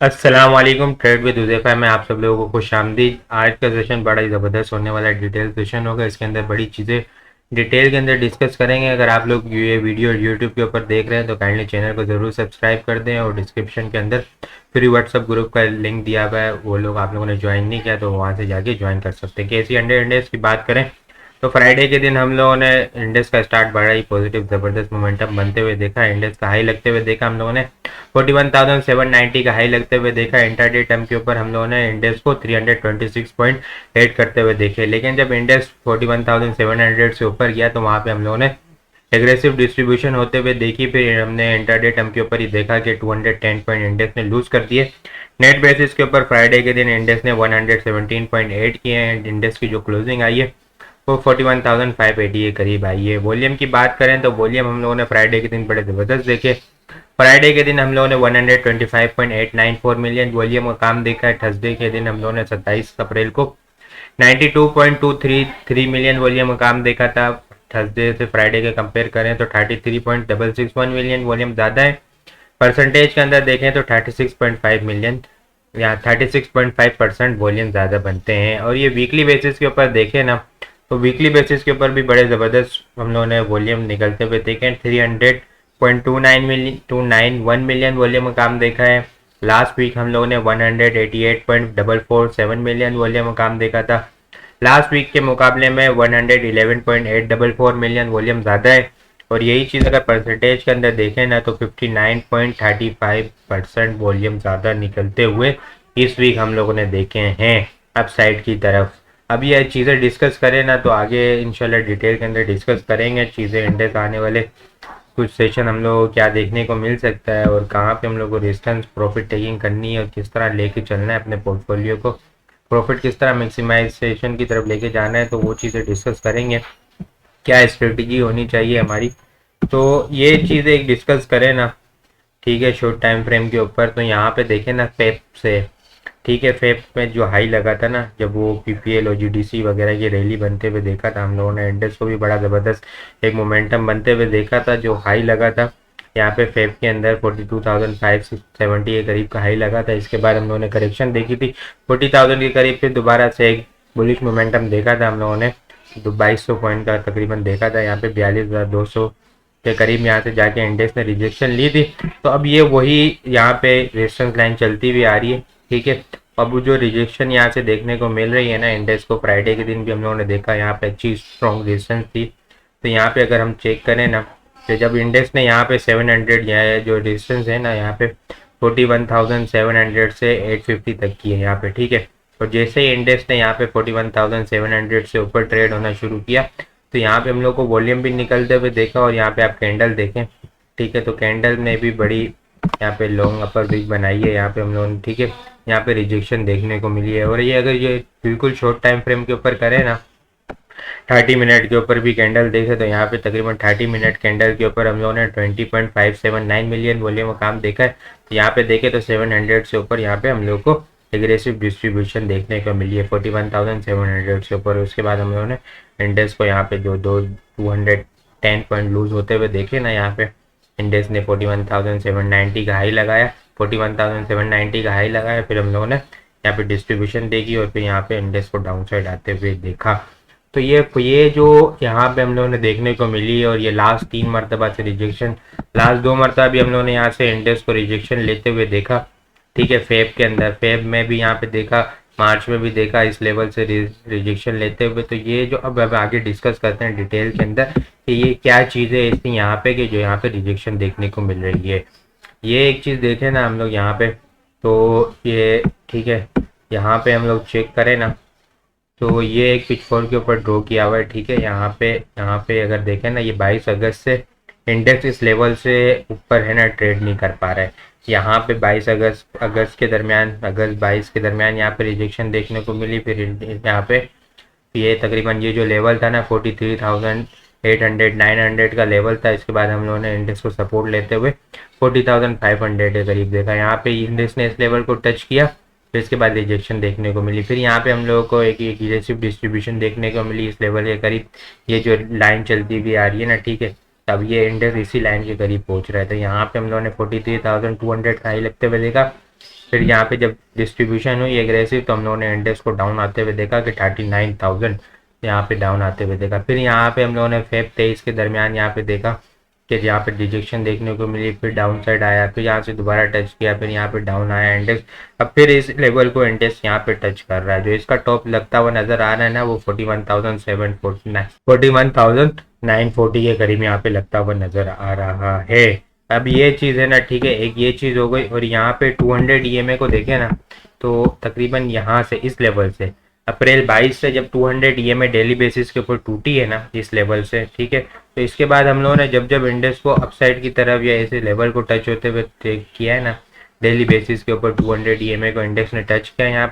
अस्सलाम वालेकुम। Trade with Huzaifa में आप सब लोगों को खुशामदीद। आज का सेशन बड़ा ही ज़बरदस्त होने वाला है। डिटेल सेशन होगा, इसके अंदर बड़ी चीज़ें डिटेल के अंदर डिस्कस करेंगे। अगर आप लोग ये वीडियो यूट्यूब के ऊपर देख रहे हैं तो काइंडली चैनल को ज़रूर सब्सक्राइब कर दें, और डिस्क्रिप्शन के अंदर फ्री व्हाट्सअप ग्रुप का लिंक दिया हुआ है, वो लोग आप लोगों ने ज्वाइन नहीं किया तो वहाँ से जाके ज्वाइन कर सकते हैं। कैसी अंडे इंडेक्स की बात करें तो फ्राइडे के दिन हम लोगों ने इंडेक्स का स्टार्ट बड़ा ही पॉजिटिव ज़बरदस्त मोमेंटम बनते हुए देखा। इंडेक्स का हाई लगते हुए देखा हम लोगों ने 41,790 का हाई लगते हुए देखा। इंटरडे टर्म के ऊपर हम लोगों ने इंडेक्स को 326.8 करते हुए देखे, लेकिन जब इंडेक्स 41,700 से ऊपर गया तो वहाँ पे हम लोगों ने एग्रेसिव डिस्ट्रीब्यूशन होते हुए देखी। फिर हमने इंटरडे टर्म के ऊपर ही देखा कि 210 पॉइंट इंडेक्स ने लूज कर दिए। नेट बेसिस के ऊपर फ्राइडे के दिन इंडेक्स ने 117.8 किए हैं। इंडेक्स की जो क्लोजिंग आई है वो 41,580 के करीब आई है। वॉल्यूम की बात करें तो वॉल्यूम हम लोगों ने फ्राइडे के दिन बड़े ज़बरदस्त देखे। फ्राइडे के दिन हम लोगों ने 125.894 मिलियन वॉल्यूम का काम देखा है। थर्सडे के दिन हम लोगों ने 27 अप्रैल को 92.233 मिलियन वॉल्यूम का काम देखा था। थर्सडे से फ्राइडे के कंपेयर करें तो 33.661 मिलियन वॉल्यूम ज़्यादा है। परसेंटेज के अंदर देखें तो 36.5 मिलियन या 36.5% वॉल्यूम ज़्यादा बनते हैं। और ये वीकली बेसिस के ऊपर देखें ना तो वीकली बेसिस के ऊपर भी बड़े ज़बरदस्त हम लोगों ने वॉल्यूम निकलते हुए देखे। 300.291 मिलियन वॉल्यूम का काम देखा है। लास्ट वीक हम लोगों ने 188.447 मिलियन वॉल्यूम का काम देखा था। लास्ट वीक के मुकाबले में 111.844 मिलियन वॉल्यूम ज़्यादा है। और यही चीज़ अगर परसेंटेज के अंदर देखें ना तो 59.35% वॉल्यूम ज़्यादा निकलते हुए इस वीक हम लोगों ने देखे हैं अप साइड की तरफ। अब ये चीज़ें डिस्कस करें ना तो आगे इंशाल्लाह डिटेल के अंदर डिस्कस करेंगे चीज़ें। इंडेक्स आने वाले कुछ सेशन हम लोग को क्या देखने को मिल सकता है, और कहाँ पे हम लोग को रेजिस्टेंस प्रॉफिट टेकिंग करनी है, और किस तरह लेके चलना है अपने पोर्टफोलियो को, प्रॉफिट किस तरह मैक्सिमाइजेशन की तरफ लेके जाना है, तो वो चीज़ें डिस्कस करेंगे। क्या स्ट्रेटजी होनी चाहिए हमारी, तो ये चीज़ें एक डिस्कस करें ना। ठीक है, शॉर्ट टाइम फ्रेम के ऊपर तो यहाँ पे देखें ना फेब से। ठीक है, फेब में जो हाई लगा था ना, जब वो पीपीएल और जीडीसी वगैरह की रैली बनते हुए देखा था हम लोगों ने, इंडेक्स को भी बड़ा ज़बरदस्त एक मोमेंटम बनते हुए देखा था। जो हाई लगा था यहाँ पे फेब के अंदर 42,570 के करीब का हाई लगा था। इसके बाद हम लोगों ने करेक्शन देखी थी 40,000 के करीब, फिर दोबारा से एक बुलिश मोमेंटम देखा था हम लोगों ने। तो 2200 पॉइंट का तकरीबन देखा था यहाँ पे, 42,200 के करीब यहाँ से जाके इंडेक्स ने रिजेक्शन ली थी। तो अब ये वही यहाँ पे रेजिस्टेंस लाइन चलती हुई आ रही है। ठीक है, अब जो रिजेक्शन यहाँ से देखने को मिल रही है ना इंडेक्स को, फ्राइडे के दिन भी हम लोगों ने देखा यहाँ पे अच्छी स्ट्रॉन्ग रेजिस्टेंस थी। तो यहाँ पे अगर हम चेक करें ना तो जब इंडेक्स ने यहाँ पे 700 यहाँ जो रेजिस्टेंस है ना यहाँ पे 41,700 से 850 तक की है यहाँ पे। ठीक है, और जैसे ही इंडेक्स ने यहाँ पे 41,700 से ऊपर ट्रेड होना शुरू किया तो यहाँ पे हम लोग को वॉल्यूम भी निकलते हुए देखा। और यहाँ पे आप कैंडल देखें, ठीक है, तो कैंडल ने भी बड़ी यहाँ पे लॉन्ग अपर विक बनाई है यहाँ पे हम लोगों ने। ठीक है, यहाँ पे रिजेक्शन देखने को मिली है। और ये अगर ये बिल्कुल शॉर्ट टाइम फ्रेम के ऊपर करें ना, 30 मिनट के ऊपर भी कैंडल देखे तो यहाँ पे तकरीबन 30 मिनट कैंडल के ऊपर हम लोगों ने 20.579 मिलियन वॉल्यूम का काम देखा है। तो यहाँ पे देखे तो 700 से ऊपर यहाँ पे हम लोग को एग्रेसिव डिस्ट्रीब्यूशन देखने को मिली है 41,700 से ऊपर। उसके बाद हम लोगों ने इंडेक्स को यहाँ पे जो 210 पॉइंट लूज होते हुए देखे ना, यहाँ पे इंडेक्स ने 41,790 का हाई लगाया, 41,790 का हाई लगाया। फिर हम लोगों ने यहाँ पे डिस्ट्रीब्यूशन देखी और फिर यहाँ पे इंडेक्स को डाउन साइड आते हुए देखा। तो ये जो यहाँ पे हम लोगों ने देखने को मिली, और ये लास्ट 3 मरतबा से रिजेक्शन, लास्ट 2 मरतबा भी हम लोगों ने यहाँ से इंडेक्स को रिजेक्शन लेते हुए देखा। ठीक है, फेब के अंदर, फेब में भी यहाँ पे देखा, मार्च में भी देखा इस लेवल से रिजेक्शन लेते हुए। तो ये जो अब आगे डिस्कस करते हैं डिटेल के अंदर कि ये क्या चीज़ें ऐसी यहाँ पे कि जो यहाँ पे रिजेक्शन देखने को मिल रही है। ये एक चीज़ देखें ना हम लोग यहाँ पे, तो ये ठीक है, यहाँ पे हम लोग चेक करें ना तो ये एक पिचफोर्क के ऊपर ड्रॉ किया हुआ है। ठीक है, यहाँ पे अगर देखें ना, ये 22 अगस्त से इंडेक्स इस लेवल से ऊपर है ना, ट्रेड नहीं कर पा रहा है। यहाँ पे 22 अगस्त के दरमियान, अगस्त 22 के दरमियान यहाँ पे रिजेक्शन देखने को मिली। फिर यहाँ पे ये तकरीबन ये जो लेवल था ना 43,800 900 का लेवल था। इसके बाद हम लोगों ने इंडेक्स को सपोर्ट लेते हुए 40,500 के करीब देखा। यहाँ पे इंडेक्स ने इस लेवल को टच किया, फिर इसके बाद रिजेक्शन देखने को मिली। फिर यहाँ पे हम लोगों को एक एग्रेसिव डिस्ट्रीब्यूशन देखने को मिली इस लेवल के करीब। ये जो लाइन चलती हुई आ रही है ना, ठीक है, तब ये इंडेक्स इसी लाइन के करीब पहुंच रहा है। तो यहाँ पे हम लोगों ने 43,200 का हाई लगते हुए देखा। फिर यहाँ पे जब डिस्ट्रीब्यूशन हुई एग्रेसिव तो हम लोगों ने इंडेक्स को डाउन आते हुए देखा कि 39,000 यहाँ पे डाउन आते हुए देखा। फिर यहाँ पे हम लोगों ने फेब 23 के दरमियान यहाँ पे देखा कि यहाँ पे रिजेक्शन देखने को मिली, फिर डाउन साइड आया, फिर यहाँ से दोबारा टच किया, फिर यहाँ पे डाउन आया इंडेक्स। अब फिर इस लेवल को इंडेक्स यहाँ पे टच कर रहा है। जो इसका टॉप लगता हुआ नजर आ रहा है ना वो 41,940 के करीब यहाँ पे लगता हुआ नजर आ रहा है। अब ये चीज़ है ना, ठीक है, एक ये चीज़ हो गई। और यहाँ पे 200 ईएमए को देखे ना तो तकरीबन यहाँ से इस लेवल से अप्रैल 22 से जब 200 ईएमए डेली बेसिस के ऊपर टूटी है ना इस लेवल से, ठीक है, तो इसके बाद हम लोगों ने जब जब इंडेक्स को अपसाइड की तरफ या ऐसे लेवल को टच होते हुए चेक किया है ना डेली बेसिस के ऊपर 200 ईएमए को इंडेक्स ने टच किया। यहाँ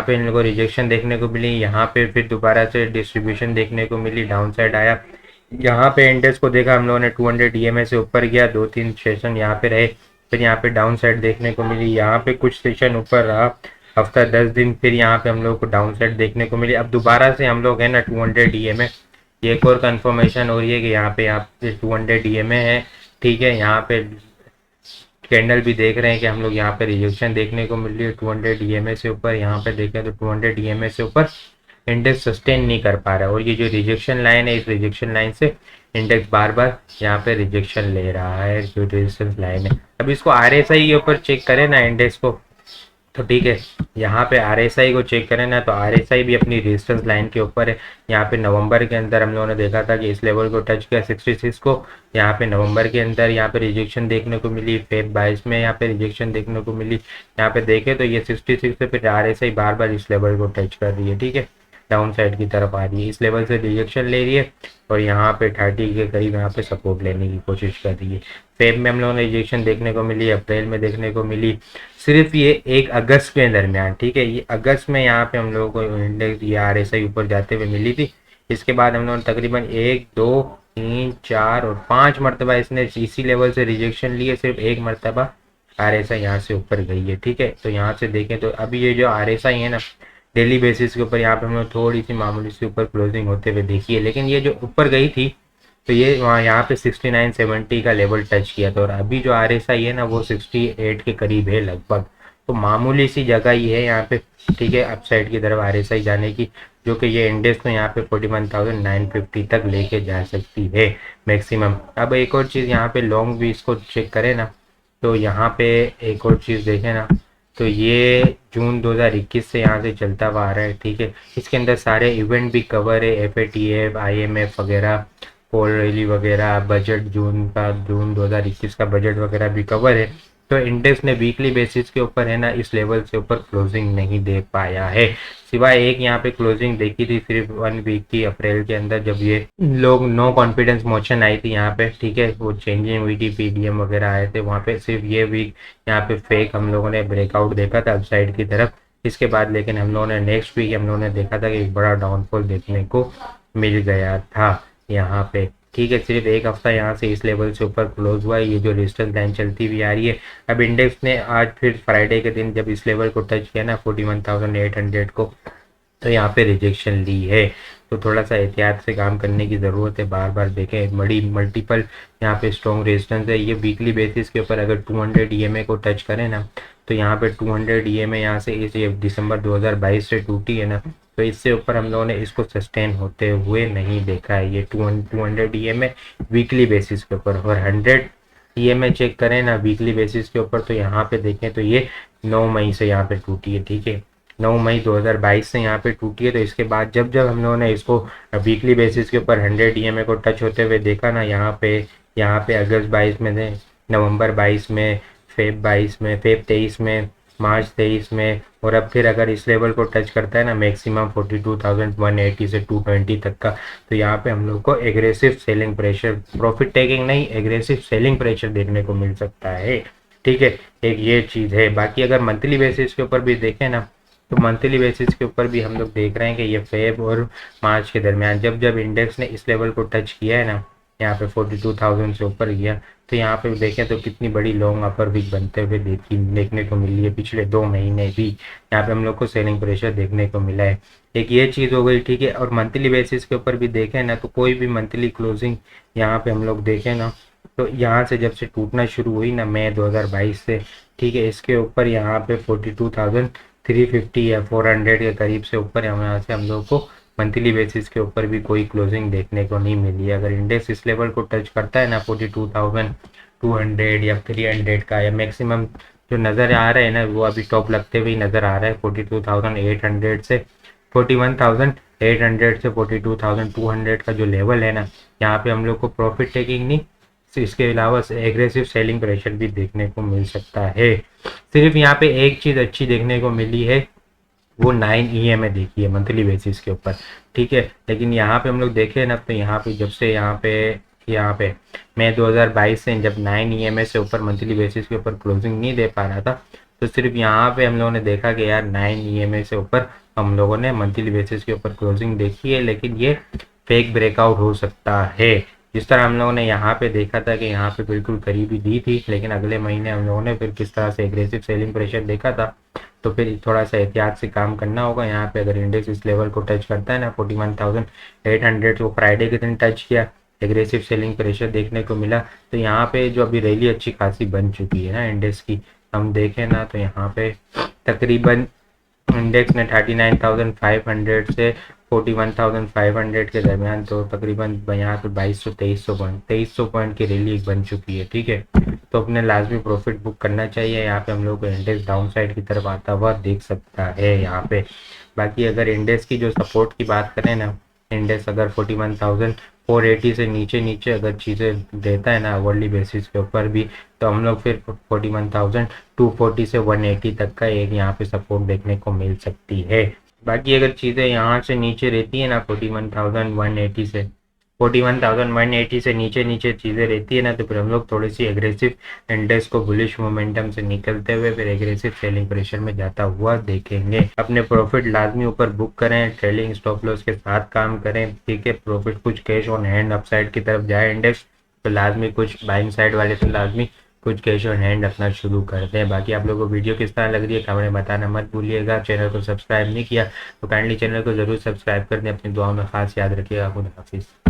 पे इन लोगों को रिजेक्शन देखने को मिली, यहाँ पे फिर दोबारा से डिस्ट्रीब्यूशन देखने को मिली, डाउन साइड आया। यहाँ पे इंडेक्स को देखा हम लोगों ने 200 ईएमए से ऊपर गया, 2-3 सेशन यहाँ पे रहे, फिर यहाँ पे डाउन साइड देखने को मिली, यहाँ पे कुछ सेशन ऊपर रहा हफ्ता 10 दिन, फिर यहाँ पे हम लोग को डाउन साइड देखने को मिली। अब दोबारा से हम लोग है ना 200 ईएमए, एक और कंफर्मेशन हो रही है कि यहाँ पे 200 ईएमए है, ठीक है। यहाँ पे कैंडल भी देख रहे हैं कि हम लोग यहाँ पे रिजेक्शन देखने को मिल रही है 200 ईएमए से ऊपर। यहाँ पे देखें तो 200 ईएमए से ऊपर इंडेक्स सस्टेन नहीं कर पा रहा है, और ये जो रिजेक्शन लाइन है इस रिजेक्शन लाइन से इंडेक्स बार बार यहाँ पे रिजेक्शन ले रहा है, जो रेजिस्टेंस लाइन है। अब इसको आरएसआई के ऊपर चेक करें ना इंडेक्स को, तो ठीक है, यहाँ पे आरएसआई को चेक करें ना तो आरएसआई भी अपनी रेजिस्टेंस लाइन के ऊपर है। यहाँ पे नवंबर के अंदर हम लोगों ने देखा था कि इस लेवल को टच किया 66 को, यहाँ पे नवंबर के अंदर यहाँ पे रिजेक्शन देखने को मिली, फेब 22 में यहाँ पे रिजेक्शन देखने को मिली। यहाँ पे देखे तो ये 66 से फिर आरएसआई बार बार इस लेवल को टच कर रही है, ठीक है, डाउन साइड की तरफ आ रही है, इस लेवल से रिजेक्शन ले रही है और यहाँ पे 30 के करीब यहाँ पे सपोर्ट लेने की कोशिश कर रही है। फेब में हम लोगों ने रिजेक्शन देखने को मिली, अप्रैल में देखने को मिली, सिर्फ ये 1 अगस्त के दरमियान, ठीक है, ये अगस्त में यहाँ पे हम लोगों को इंडेक्स ये आरएसआई ऊपर जाते हुए मिली थी। इसके बाद हम लोगों ने तकरीबन 1, 2, 3, 4 और 5 मरतबा इसने इसी लेवल से रिजेक्शन लिए, सिर्फ 1 मरतबा आरएसआई यहाँ से ऊपर गई है, ठीक है। तो यहाँ से देखें तो अभी ये जो आरएसआई है ना डेली बेसिस के ऊपर यहाँ पे हम लोग थोड़ी सी मामूली सी ऊपर क्लोजिंग होते हुए देखी है, लेकिन ये जो ऊपर गई थी तो ये वहाँ यहाँ पे 69-70 का लेवल टच किया था, और अभी जो आरएसआई है ना वो 68 के करीब है लगभग। तो मामूली सी जगह ही है यहाँ पे, ठीक है, अपसाइड की तरफ आरएसआई जाने की, जो कि ये इंडेक्स तो यहाँ पे 41,950 तक लेके जा सकती है मैक्सिमम। अब एक और चीज़ यहाँ पे लॉन्ग भी इसको चेक करें ना तो यहाँ पे एक और चीज़ देखें ना तो ये जून 2021 से यहाँ से चलता हुआ आ रहा है, ठीक है। इसके अंदर सारे इवेंट भी कवर है, FATF, IMF वगैरह, पोल रैली वगैरह, बजट जून 2021 का बजट वगैरह भी कवर है। तो इंडेक्स ने वीकली बेसिस के ऊपर है ना इस लेवल से ऊपर क्लोजिंग नहीं दे पाया है, सिवाय एक यहाँ पे क्लोजिंग देखी थी सिर्फ 1 वीक की अप्रैल के अंदर, जब ये लोग नो कॉन्फिडेंस मोशन आई थी यहाँ पे, ठीक है, वो चेंजिंग हुई थी, PDM वगैरह आए थे वहाँ पे, सिर्फ ये वीक यहाँ पे फेक हम लोगों ने ब्रेकआउट देखा था अपसाइड की तरफ। इसके बाद लेकिन हम लोगों ने नेक्स्ट वीक हम लोगों ने देखा था कि एक बड़ा डाउनफॉल देखने को मिल गया था यहाँ पे, ठीक है। सिर्फ एक हफ्ता यहाँ से इस लेवल से ऊपर क्लोज हुआ है, ये जो रेजिस्टेंस लाइन चलती हुई आ रही है। अब इंडेक्स ने आज फिर फ्राइडे के दिन जब इस लेवल को टच किया ना 41,800 को, तो यहाँ पे रिजेक्शन ली है। तो थोड़ा सा एहतियात से काम करने की ज़रूरत है, बार बार देखें, बड़ी मल्टीपल यहाँ पे स्ट्रॉन्ग रेजिस्टेंस है। ये वीकली बेसिस के ऊपर अगर 200 ईएमए को टच करें ना तो यहाँ पे 200 ईएमए यहाँ से इस दिसंबर 2022 से टूटी है ना, तो इससे ऊपर हम लोगों ने इसको सस्टेन होते हुए नहीं देखा है। ये 200 ईएमए वीकली बेसिस के ऊपर, और 100 ईएमए चेक करें ना वीकली बेसिस के ऊपर तो यहाँ पे देखें तो ये 9 मई से यहाँ पे टूटी है, ठीक है, 9 मई 2022 से यहाँ पे टूटी है। तो इसके बाद जब जब हम लोगों ने इसको वीकली बेसिस के ऊपर 100 ईएमए को टच होते हुए देखा ना, यहाँ पे अगस्त 22 में थे, नवंबर 22 में, फेब 22 में, फेब 23 में, मार्च 23 में, और अब फिर अगर इस लेवल को टच करता है ना मैक्सिमम 42,180 से 220 तक का, तो यहाँ पे हम लोग को aggressive selling pressure, profit taking नहीं, एग्रेसिव सेलिंग प्रेशर देखने को मिल सकता है, ठीक है, एक ये चीज़ है। बाकी अगर मंथली बेसिस के ऊपर भी देखें ना तो मंथली बेसिस के ऊपर भी हम लोग देख रहे हैं कि ये फेब और मार्च के दरमियान जब जब इंडेक्स ने इस लेवल को टच किया है ना, यहाँ पे 42,000 से ऊपर गया, तो यहाँ पे देखें तो कितनी बड़ी लॉन्ग अपर वीक बनते हुए देखने को मिली है। पिछले 2 महीने भी यहाँ पे हम लोग को सेलिंग प्रेशर देखने को मिला है, एक ये चीज़ हो गई, ठीक है। और मंथली बेसिस के ऊपर भी देखें ना तो कोई भी मंथली क्लोजिंग यहाँ पे हम लोग देखें ना तो यहाँ से जब से टूटना शुरू हुई ना मई 2022 से, ठीक है, इसके ऊपर यहाँ पे 42,350 या 400 के करीब से ऊपर यहाँ से हम लोग को मंथली बेसिस के ऊपर भी कोई क्लोजिंग देखने को नहीं मिली। अगर इंडेक्स इस लेवल को टच करता है ना 42,200 या 300 का, या मैक्सिमम जो नज़र आ रहा है ना वो अभी टॉप लगते हुए नज़र आ रहा है 42,800 से 41,800 से 42,200 का जो लेवल है ना, यहाँ पे हम लोग को प्रॉफिट टेकिंग नहीं, इसके अलावा एग्रेसिव सेलिंग प्रेशर भी देखने को मिल सकता है। सिर्फ यहाँ पे एक चीज़ अच्छी देखने को मिली है, वो 9 EMA देखी है मंथली बेसिस के ऊपर, ठीक है। लेकिन यहाँ पे हम लोग देखें ना, तो यहाँ पे जब से यहाँ पे मई 2022 से जब 9 EMA से ऊपर मंथली बेसिस के ऊपर क्लोजिंग नहीं दे पा रहा था, तो सिर्फ यहाँ पे हम लोगों ने देखा कि यार 9 EMA से ऊपर हम लोगों ने मंथली बेसिस के ऊपर क्लोजिंग देखी है, लेकिन ये फेक ब्रेकआउट हो सकता है। जिस तरह हम लोगों ने यहाँ पे देखा था कि यहाँ पे बिल्कुल करीबी दी थी, लेकिन अगले महीने हम लोगों ने फिर किस तरह से एग्रेसिव सेलिंग प्रेशर देखा था, तो फिर थोड़ा सा एहतियात से काम करना होगा। यहाँ पे अगर इंडेक्स इस लेवल को टच करता है ना 41,800 को फ्राइडे के दिन टच किया, एग्रेसिव सेलिंग प्रेशर देखने को मिला, तो यहाँ पे जो अभी रैली अच्छी खासी बन चुकी है ना इंडेक्स की, हम देखें ना तो यहाँ पे तकरीबन इंडेक्स ने 39,500 से 41,500 के दरमियान, तो तकरीबन यहाँ पे 2200 पॉइंट की रैली बन चुकी है, ठीक है। तो अपने लाजमी प्रॉफिट बुक करना चाहिए। यहाँ पे हम लोग को इंडेक्स डाउन साइड की तरफ आता हुआ देख सकता है यहाँ पे। बाकी अगर इंडेक्स की जो सपोर्ट की बात करें ना, इंडेक्स अगर 41,480 से नीचे अगर चीज़ें देता है ना वर्ली बेसिस के ऊपर भी, तो हम लोग फिर 41,240 से 180 तक का एक यहाँ पे सपोर्ट देखने को मिल सकती है। बाकी अगर चीज़ें यहाँ से नीचे रहती है ना 41,180 से नीचे चीज़ें रहती है ना, तो फिर हम लोग थोड़ी सी एग्रेसिव इंडेक्स को बुलिश मोमेंटम से निकलते हुए फिर एग्रेसिव सेलिंग प्रेशर में जाता हुआ देखेंगे। अपने प्रॉफिट लाजमी ऊपर बुक करें, ट्रेलिंग स्टॉप लॉस के साथ काम करें, ठीक है। प्रॉफिट कुछ कैश ऑन हैंड अपसाइड की तरफ जाए इंडेक्स, तो लाजमी कुछ बाइंग साइड वाले तो लाजमी कुछ कैश ऑन हैंड रखना शुरू करते हैं। बाकी आप लोगों को वीडियो किस तरह लग रही है कमेंट में बताना मत भूलिएगा। चैनल को सब्सक्राइब नहीं किया तो काइंडली चैनल को जरूर सब्सक्राइब कर दें। अपनी दुआओं में खास याद रखिएगा। खुदा हाफिज़।